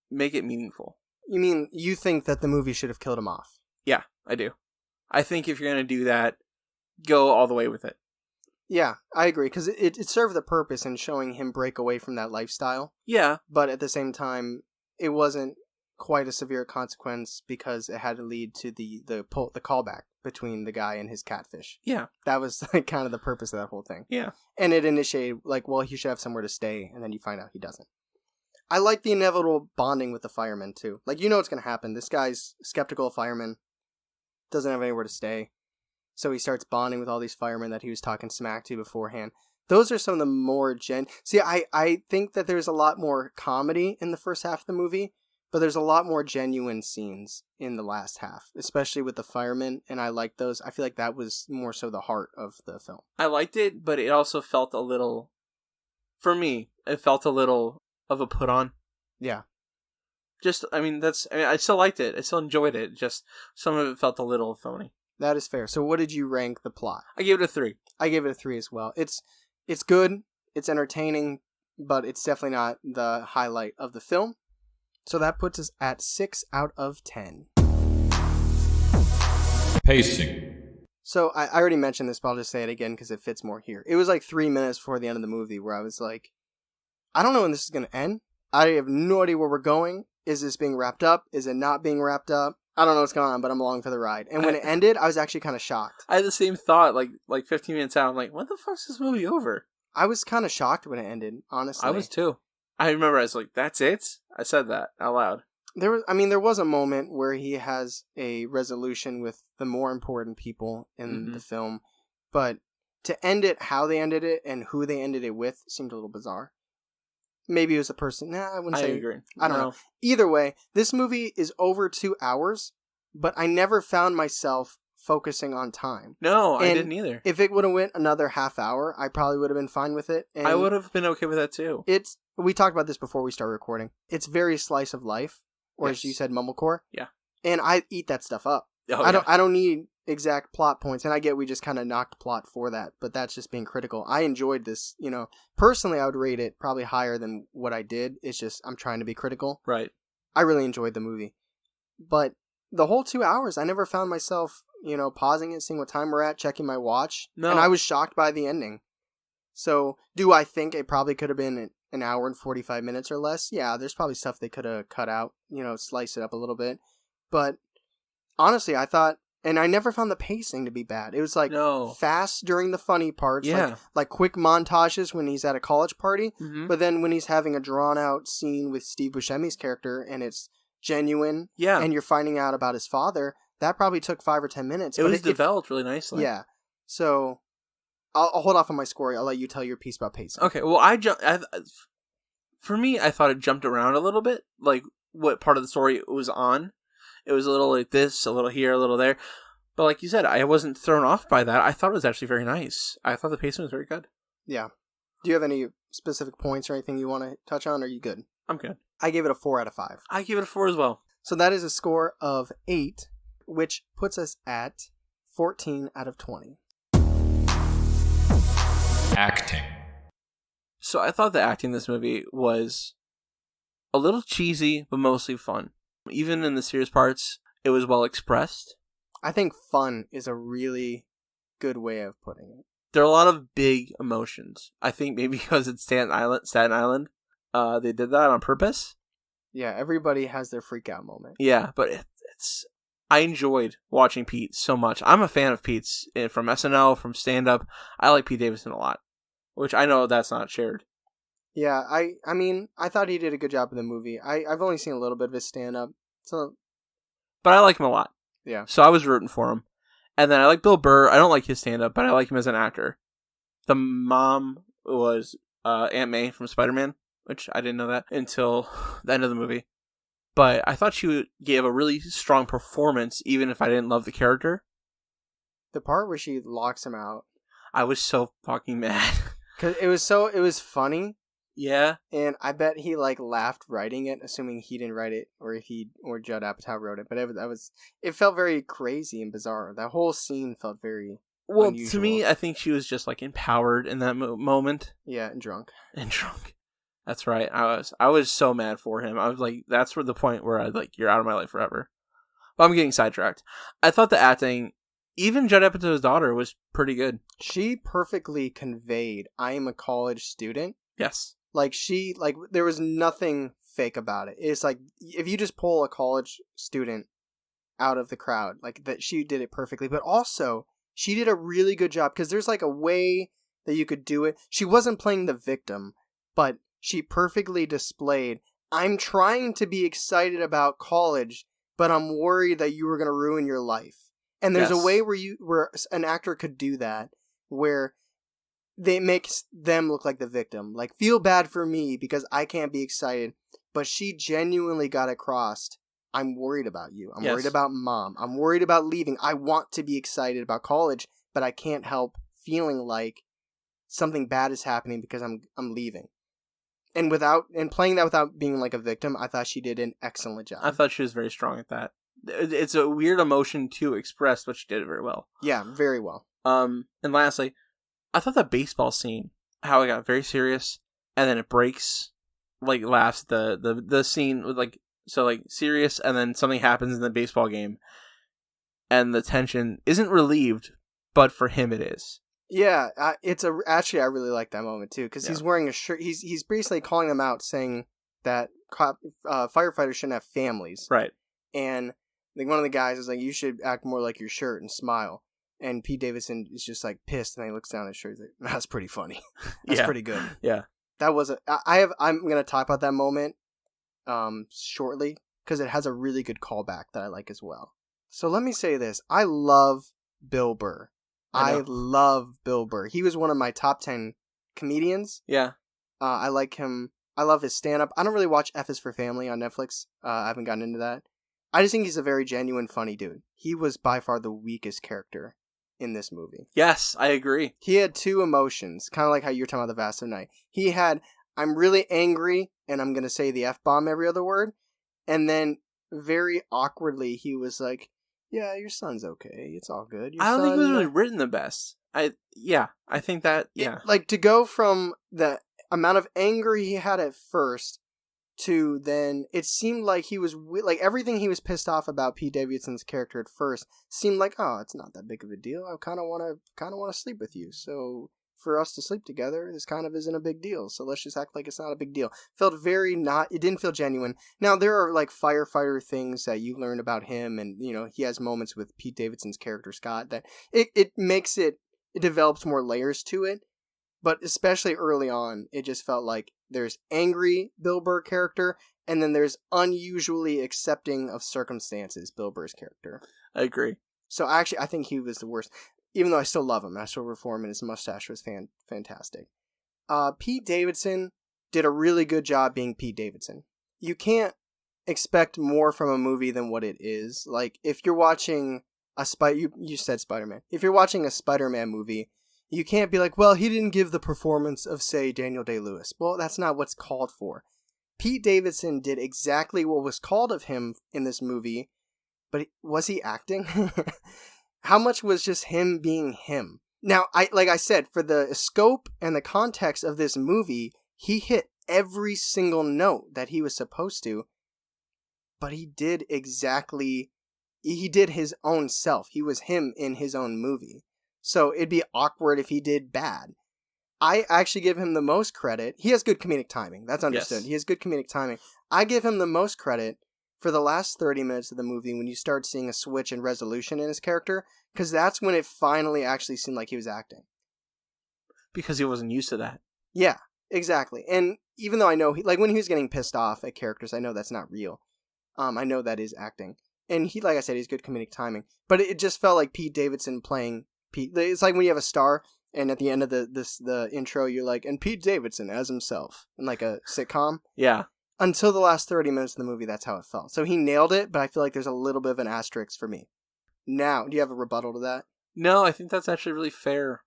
make it meaningful. You mean, you think that the movie should have killed him off? Yeah, I do. I think if you're going to do that, go all the way with it. Yeah, I agree, because it served the purpose in showing him break away from that lifestyle. Yeah. But at the same time, it wasn't quite a severe consequence because it had to lead to the callback between the guy and his catfish. Yeah. That was like kind of the purpose of that whole thing. Yeah. And it initiated, like, well, he should have somewhere to stay, and then you find out he doesn't. I like the inevitable bonding with the firemen, too. Like, you know what's going to happen. This guy's skeptical of firemen, doesn't have anywhere to stay. So he starts bonding with all these firemen that he was talking smack to beforehand. Those are some of the more See, I think that there's a lot more comedy in the first half of the movie, but there's a lot more genuine scenes in the last half, especially with the firemen, and I like those. I feel like that was more so the heart of the film. I liked it, but it also felt a little, for me, it felt a little of a put-on. Yeah. I still liked it. I still enjoyed it. Just some of it felt a little phony. That is fair. So what did you rank the plot? I gave it a 3. I gave it a 3 as well. It's good. It's entertaining, but it's definitely not the highlight of the film. So that puts us at 6 out of 10. Pacing. So I already mentioned this, but I'll just say it again because it fits more here. It was like 3 minutes before the end of the movie where I was like, I don't know when this is going to end. I have no idea where we're going. Is this being wrapped up? Is it not being wrapped up? I don't know what's going on, but I'm along for the ride. And when it ended, I was actually kind of shocked. I had the same thought, like 15 minutes out. I'm like, when the fuck's this movie over? I was kind of shocked when it ended, honestly. I was too. I remember I was like, that's it? I said that out loud. There was a moment where he has a resolution with the more important people in the film, but to end it, how they ended it, and who they ended it with seemed a little bizarre. Maybe it was a person. Nah, I wouldn't say. I agree. I don't know. Either way, this movie is over 2 hours, but I never found myself focusing on time. No, I didn't either. If it would have went another half hour, I probably would have been fine with it. And I would have been okay with that too. We talked about this before we started recording. It's very slice of life, or as you said, mumblecore. Yeah. And I eat that stuff up. Oh, I don't need exact plot points, and I get we just kind of knocked plot for that, but that's just being critical. I enjoyed this, personally I would rate it probably higher than what I did. It's just I'm trying to be critical. Right. I really enjoyed the movie, but the whole 2 hours I never found myself pausing it, seeing what time we're at, checking my watch. No. And I was shocked by the ending. So do I think it probably could have been an hour and 45 minutes or less? Yeah, there's probably stuff they could have cut out, slice it up a little bit, but honestly I thought, and I never found the pacing to be bad. It was fast during the funny parts, like quick montages when he's at a college party, but then when he's having a drawn out scene with Steve Buscemi's character and it's genuine, and you're finding out about his father, that probably took 5 or 10 minutes. It was developed really nicely. Yeah. So I'll hold off on my score. I'll let you tell your piece about pacing. Okay. Well, for me, I thought it jumped around a little bit, like what part of the story it was on. It was a little like this, a little here, a little there. But like you said, I wasn't thrown off by that. I thought it was actually very nice. I thought the pacing was very good. Yeah. Do you have any specific points or anything you want to touch on, or are you good? I'm good. I gave it a 4 out of 5. I gave it a 4 as well. So that is a score of 8, which puts us at 14 out of 20. Acting. So I thought the acting in this movie was a little cheesy, but mostly fun. Even in the serious parts, it was well expressed. I think fun is a really good way of putting it. There are a lot of big emotions. I think maybe because it's Staten Island, they did that on purpose. Yeah, everybody has their freak out moment. Yeah, but I enjoyed watching Pete so much. I'm a fan of Pete's from SNL, from stand-up. I like Pete Davidson a lot, which I know that's not shared. Yeah, I mean, I thought he did a good job in the movie. I've only seen a little bit of his stand-up, but I like him a lot. Yeah. So I was rooting for him. And then I like Bill Burr. I don't like his stand-up, but I like him as an actor. The mom was Aunt May from Spider-Man, which I didn't know that until the end of the movie. But I thought she gave a really strong performance, even if I didn't love the character. The part where she locks him out. I was so fucking mad. Because it was funny. Yeah. And I bet he laughed writing it, assuming he didn't write it, or Judd Apatow wrote it. But it felt very crazy and bizarre. That whole scene felt very unusual. To me, I think she was just empowered in that moment. Yeah, and drunk. That's right. I was so mad for him. I was like, that's the point where you're out of my life forever. But I'm getting sidetracked. I thought the acting, even Judd Apatow's daughter, was pretty good. She perfectly conveyed, I am a college student. Yes. There was nothing fake about it. It's if you just pull a college student out of the crowd, that, she did it perfectly. But also, she did a really good job, because there's a way that you could do it. She wasn't playing the victim, but she perfectly displayed, I'm trying to be excited about college, but I'm worried that you were going to ruin your life. And there's a way where an actor could do that, where they makes them look like the victim. Feel bad for me because I can't be excited. But she genuinely got across, I'm worried about you. I'm worried about mom. I'm worried about leaving. I want to be excited about college, but I can't help feeling like something bad is happening because I'm leaving. And playing that without being like a victim, I thought she did an excellent job. I thought she was very strong at that. It's a weird emotion to express, but she did it very well. Yeah, very well. And lastly, I thought that baseball scene, how it got very serious, and then it breaks, laughs. The scene with serious, and then something happens in the baseball game, and the tension isn't relieved, but for him it is. Yeah, actually I really like that moment too, because he's wearing a shirt. He's basically calling them out, saying that firefighters shouldn't have families, right? And Like one of the guys is like, you should act more like your shirt and smile. And Pete Davidson is just like pissed, and then he looks down at his shirt. He's like, that's pretty funny. That's pretty good. Yeah. That was I'm gonna talk about that moment shortly because it has a really good callback that I like as well. So let me say this: I love Bill Burr. I love Bill Burr. He was one of my top 10 comedians. Yeah. I like him. I love his stand-up. I don't really watch F is for Family on Netflix. I haven't gotten into that. I just think he's a very genuine, funny dude. He was by far the weakest character in this movie. Yes, I agree. He had two emotions, kind of like how you're talking about the Vast of Night. He had, I'm really angry, and I'm going to say the F-bomb every other word. And then, very awkwardly, he was like, yeah, your son's okay. It's all good. I don't think it was really written the best. I think that, Like, to go from the amount of anger he had at first to then, it seemed like he was, like, everything he was pissed off about Pete Davidson's character at first seemed like, oh, it's not that big of a deal. I kind of want to sleep with you. So for us to sleep together, this kind of isn't a big deal. So let's just act like it's not a big deal. It didn't feel genuine. Now, there are, like, firefighter things that you learn about him, and, you know, he has moments with Pete Davidson's character, Scott, that it makes it develops more layers to it. But especially early on, it just felt like there's angry Bill Burr character, and then there's unusually accepting of circumstances Bill Burr's character. I agree. So actually, I think he was the worst, even though I still love him. I still root for him, and his mustache was fantastic. Pete Davidson did a really good job being Pete Davidson. You can't expect more from a movie than what it is. Like, if you're watching you said Spider-Man. If you're watching a Spider-Man movie, you can't be like, well, he didn't give the performance of, say, Daniel Day-Lewis. Well, that's not what's called for. Pete Davidson did exactly what was called of him in this movie, but was he acting? How much was just him being him? Now, like I said, for the scope and the context of this movie, he hit every single note that he was supposed to, but he did his own self. He was him in his own movie. So it'd be awkward if he did bad. I actually give him the most credit. He has good comedic timing. That's understood. Yes. He has good comedic timing. I give him the most credit for the last 30 minutes of the movie when you start seeing a switch in resolution in his character, because that's when it finally actually seemed like he was acting. Because he wasn't used to that. Yeah, exactly. And even though I know, when he was getting pissed off at characters, I know that's not real. I know that is acting. And he, like I said, he's good comedic timing. But it just felt like Pete Davidson playing Pete. It's like when you have a star, and at the end of the intro, you're like, and Pete Davidson as himself, in like a sitcom. Yeah. Until the last 30 minutes of the movie, that's how it felt. So he nailed it, but I feel like there's a little bit of an asterisk for me. Now, do you have a rebuttal to that? No, I think that's actually really fair.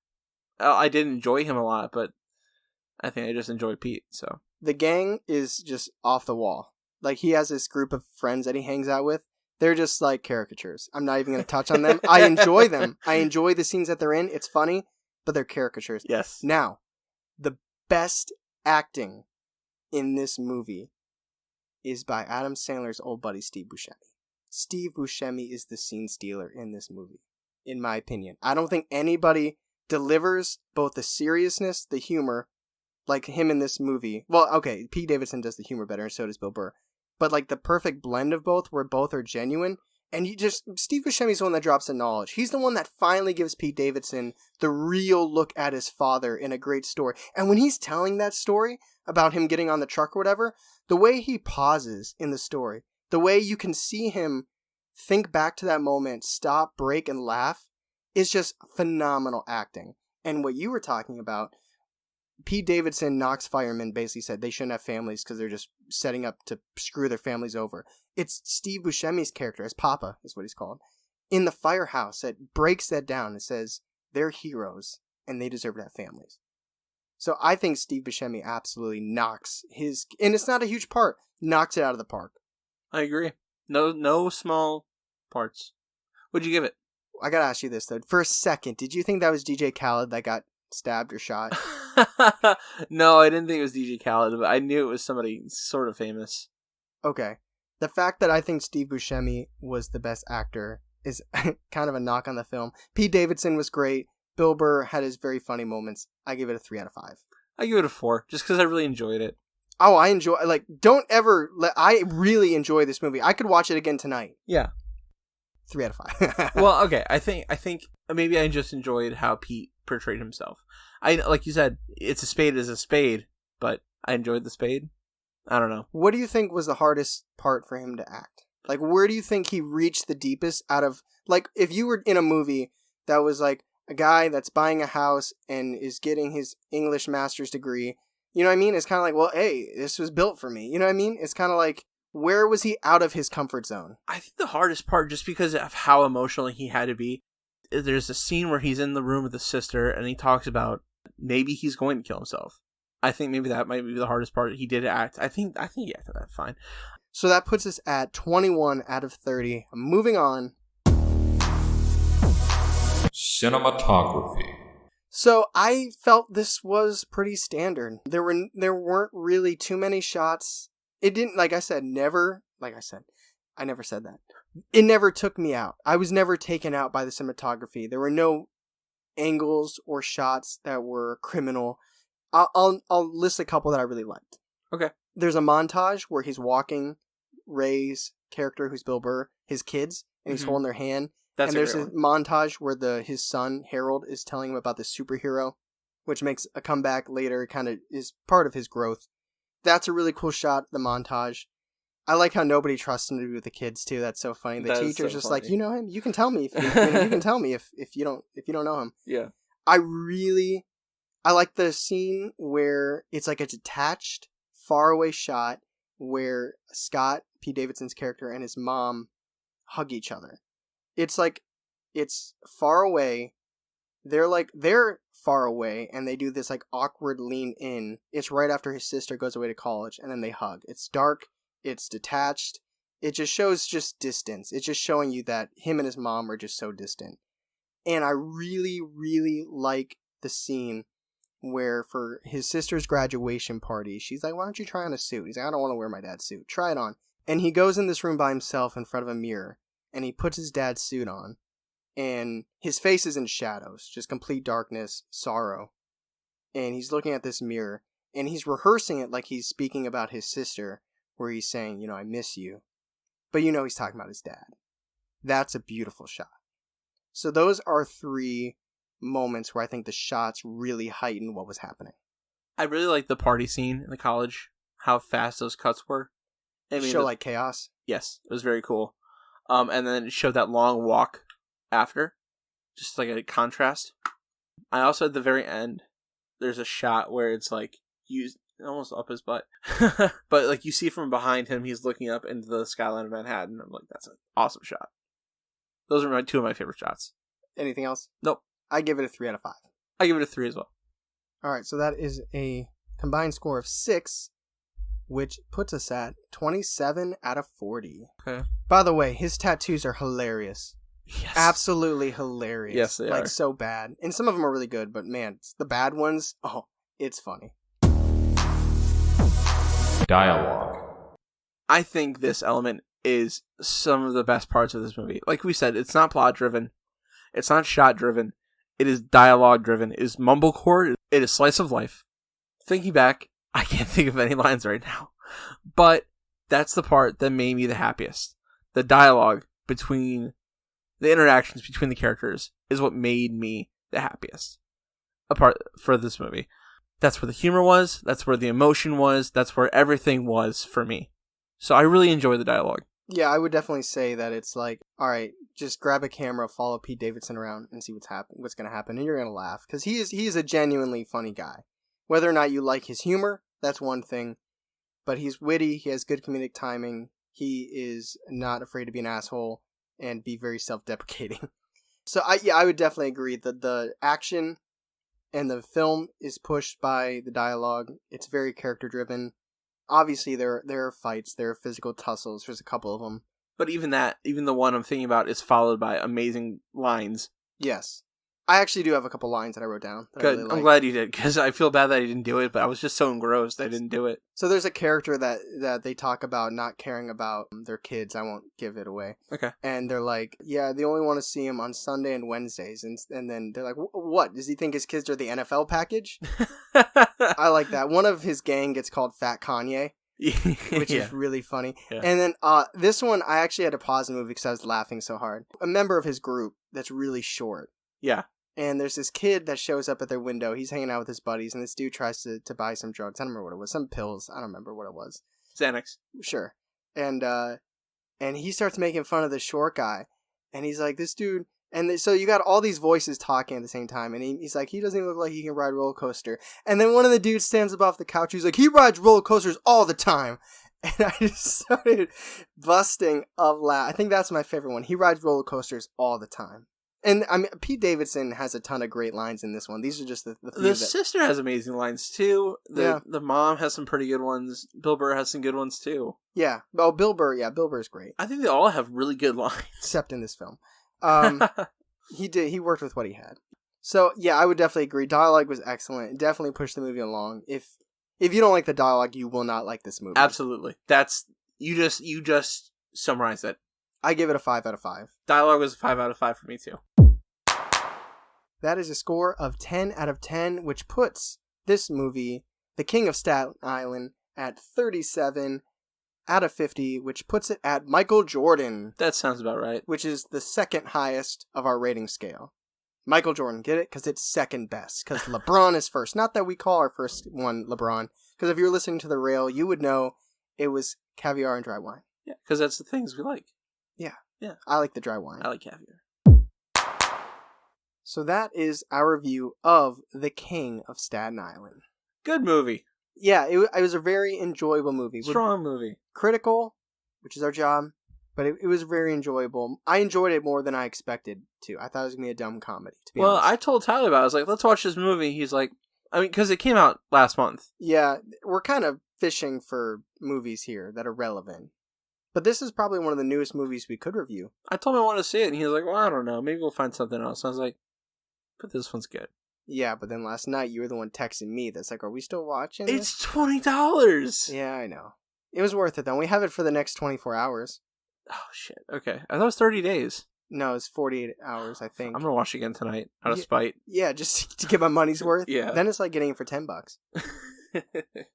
I did enjoy him a lot, but I think I just enjoy Pete, so. The gang is just off the wall. Like, he has this group of friends that he hangs out with. They're just like caricatures. I'm not even going to touch on them. I enjoy them. I enjoy the scenes that they're in. It's funny, but they're caricatures. Yes. Now, the best acting in this movie is by Adam Sandler's old buddy, Steve Buscemi. Steve Buscemi is the scene stealer in this movie, in my opinion. I don't think anybody delivers both the seriousness, the humor, like him in this movie. Well, okay, Pete Davidson does the humor better, and so does Bill Burr. But like the perfect blend of both, where both are genuine. And Steve Buscemi's the one that drops the knowledge. He's the one that finally gives Pete Davidson the real look at his father in a great story. And when he's telling that story about him getting on the truck or whatever, the way he pauses in the story, the way you can see him think back to that moment, stop, break, and laugh, is just phenomenal acting. And what you were talking about, Pete Davidson, Knox fireman, basically said they shouldn't have families because they're just setting up to screw their families over. It's Steve Buscemi's character, as Papa is what he's called, in the firehouse that breaks that down and says they're heroes and they deserve to have families. So I think Steve Buscemi absolutely knocks his, and it's not a huge part, knocks it out of the park. I agree. No small parts. What'd you give it? I gotta ask you this though. For a second, did you think that was DJ Khaled that got stabbed or shot? No, I didn't think it was DJ Khaled, but I knew it was somebody sort of famous. Okay. The fact that I think Steve Buscemi was the best actor is kind of a knock on the film. Pete Davidson was great. Bill Burr had his very funny moments. I give it a 3 out of 5. I give it a 4, just because I really enjoyed it. Oh, I really enjoy this movie. I could watch it again tonight. Yeah. 3 out of 5. Well, okay. I think maybe I just enjoyed how Pete portrayed himself. I like you said, it's a spade is a spade, but I enjoyed the spade. I don't know. What do you think was the hardest part for him to act? Like, where do you think he reached the deepest out of, like, if you were in a movie that was like a guy that's buying a house and is getting his English master's degree, you know what I mean? It's kind of like, well, hey, this was built for me. You know what I mean? It's kind of like, where was he out of his comfort zone? I think the hardest part, just because of how emotional he had to be, there's a scene where he's in the room with his sister and he talks about maybe he's going to kill himself. I think maybe that might be the hardest part. He did act. I think he acted that fine. So that puts us at 21 out of 30. Moving on. Cinematography. So I felt this was pretty standard. There weren't really too many shots. It didn't, I never said that. It never took me out. I was never taken out by the cinematography. There were no angles or shots that were criminal. I'll list a couple that I really liked. Okay. There's a montage where he's walking Ray's character, who's Bill Burr, his kids, and he's holding their hand. That's and there's a montage where his son, Harold, is telling him about the superhero, which makes a comeback later, kind of is part of his growth. That's a really cool shot, the montage. I like how nobody trusts him to be with the kids, too. That's so funny. The teacher's just like, you know him? You can tell me. You can tell me if you don't know him. Yeah. I like the scene where it's like a detached, faraway shot where Scott, P. Davidson's character, and his mom hug each other. It's like, it's far away. They're far away, and they do this like awkward lean in. It's right after his sister goes away to college, and then they hug. It's dark. It's detached. It just shows just distance. It's just showing you that him and his mom are just so distant. And I really, really like the scene where for his sister's graduation party, she's like, why don't you try on a suit? He's like, I don't want to wear my dad's suit. Try it on. And he goes in this room by himself in front of a mirror, and he puts his dad's suit on. And his face is in shadows, just complete darkness, sorrow. And he's looking at this mirror, and he's rehearsing it like he's speaking about his sister, where he's saying, I miss you. But he's talking about his dad. That's a beautiful shot. So those are 3 moments where I think the shots really heighten what was happening. I really like the party scene in the college, how fast those cuts were. Like chaos? Yes, it was very cool. And then it showed that long walk after, just like a contrast. I also, at the very end, there's a shot where it's like used almost up his butt, but like you see from behind him, he's looking up into the skyline of Manhattan. I'm like, that's an awesome shot. Those are 2 of my favorite shots. Anything else? Nope. I give it a 3 out of 5. I give it a 3 as well. All right, so that is a combined score of 6, which puts us at 27 out of 40. Okay. By the way, his tattoos are hilarious. Yes. Absolutely hilarious. Yes, they are. So bad. And some of them are really good, but man, the bad ones, it's funny. Dialogue. I think this element is some of the best parts of this movie. Like we said, it's not plot driven. It's not shot driven. It is dialogue driven. It is mumblecore. It is slice of life. Thinking back, I can't think of any lines right now. But that's the part that made me the happiest. The dialogue between the interactions between the characters is what made me the happiest. Apart for this movie. That's where the humor was. That's where the emotion was. That's where everything was for me. So I really enjoy the dialogue. Yeah, I would definitely say that it's like, all right, just grab a camera, follow Pete Davidson around, and see what's going to happen, and you're going to laugh. Because he is a genuinely funny guy. Whether or not you like his humor, that's one thing. But he's witty, he has good comedic timing, he is not afraid to be an asshole, and be very self-deprecating. So I would definitely agree that the action and the film is pushed by the dialogue. It's very character-driven. Obviously, there are fights, there are physical tussles. There's a couple of them. But even the one I'm thinking about is followed by amazing lines. Yes. I actually do have a couple lines that I wrote down. Good. I'm glad you did, because I feel bad that I didn't do it, but I was just so engrossed I didn't do it. So there's a character that they talk about not caring about their kids. I won't give it away. Okay. And they're like, yeah, they only want to see him on Sunday and Wednesdays. And then they're like, what? Does he think his kids are the NFL package? I like that. One of his gang gets called Fat Kanye. which Yeah. is really funny. Yeah. And then this one, I actually had to pause the movie because I was laughing so hard. A member of his group that's really short. Yeah. And there's this kid that shows up at their window. He's hanging out with his buddies, and this dude tries to buy some drugs. I don't remember what it was. Some pills. I don't remember what it was. Xanax. Sure. And he starts making fun of the short guy. And he's like, this dude... And so you got all these voices talking at the same time. And he's like, he doesn't even look like he can ride a roller coaster. And then one of the dudes stands up off the couch. He's like, he rides roller coasters all the time. And I just started busting of laugh. I think that's my favorite one. He rides roller coasters all the time. And I mean, Pete Davidson has a ton of great lines in this one. These are just the few The sister has amazing lines too. The mom has some pretty good ones. Bill Burr has some good ones too. Yeah. Oh, Bill Burr. Yeah, Bill Burr's great. I think they all have really good lines. Except in this film. He worked with what he had. So yeah, I would definitely agree. Dialogue was excellent. It definitely pushed the movie along. If you don't like the dialogue, you will not like this movie. Absolutely. That's you just summarized it. I give it a 5 out of 5. Dialogue was a 5 out of 5 for me too. That is a score of 10 out of 10, which puts this movie, The King of Staten Island, at 37 out of 50, which puts it at Michael Jordan. That sounds about right. Which is the second highest of our rating scale. Michael Jordan, get it? Because it's second best. Because LeBron is first. Not that we call our first one LeBron. Because if you're listening to The Rail, you would know it was caviar and dry wine. Yeah, because that's the things we like. Yeah. Yeah. I like the dry wine. I like caviar. So that is our review of The King of Staten Island. Good movie. Yeah, it was a very enjoyable movie. Strong movie. Critical, which is our job, but it was very enjoyable. I enjoyed it more than I expected to. I thought it was going to be a dumb comedy, to be honest. I told Tyler about it. I was like, let's watch this movie. He's like, because it came out last month. Yeah, we're kind of fishing for movies here that are relevant. But this is probably one of the newest movies we could review. I told him I wanted to see it, and he was like, well, I don't know. Maybe we'll find something else. I was like, but this one's good. Yeah, but then last night you were the one texting me that's like, are we still watching this? It's $20. Yeah, I know. It was worth it, though. We have it for the next 24 hours. Oh, shit. Okay. I thought it was 30 days. No, it's 48 hours, I think. I'm going to watch it again tonight, out of spite. Yeah, just to get my money's worth. Yeah. Then it's like getting it for $10.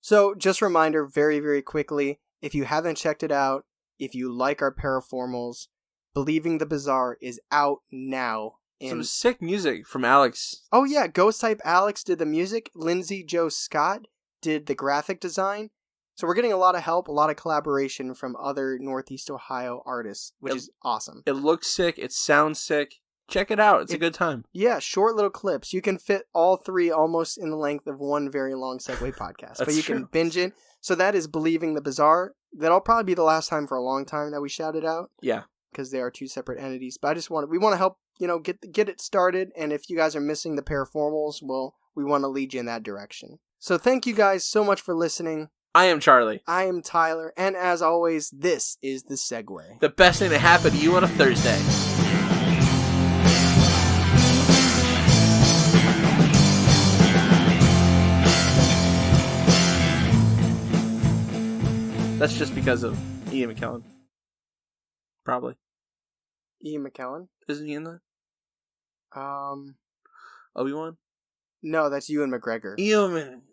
So, just a reminder, very, very quickly, if you haven't checked it out, if you like our paraformals, Believing the Bizarre is out now. Some sick music from Alex. Oh yeah, Ghost Type Alex did the music. Lindsay Joe Scott did the graphic design. So we're getting a lot of help, a lot of collaboration from other Northeast Ohio artists, which is awesome. It looks sick. It sounds sick. Check it out. It's a good time. Yeah, short little clips. You can fit all three almost in the length of one very long Segway podcast. But you can binge it. So that is Believing the Bizarre. That'll probably be the last time for a long time that we shout it out. Yeah. Because they are two separate entities. But we want to help, get it started. And if you guys are missing the paraformals, well, we want to lead you in that direction. So thank you guys so much for listening. I am Charlie. I am Tyler. And as always, this is the Segway. The best thing that happened to you on a Thursday. That's just because of Ian McKellen. Probably. Ian McKellen? Isn't he in that? Obi-Wan? No, that's Ewan McGregor. Ewan.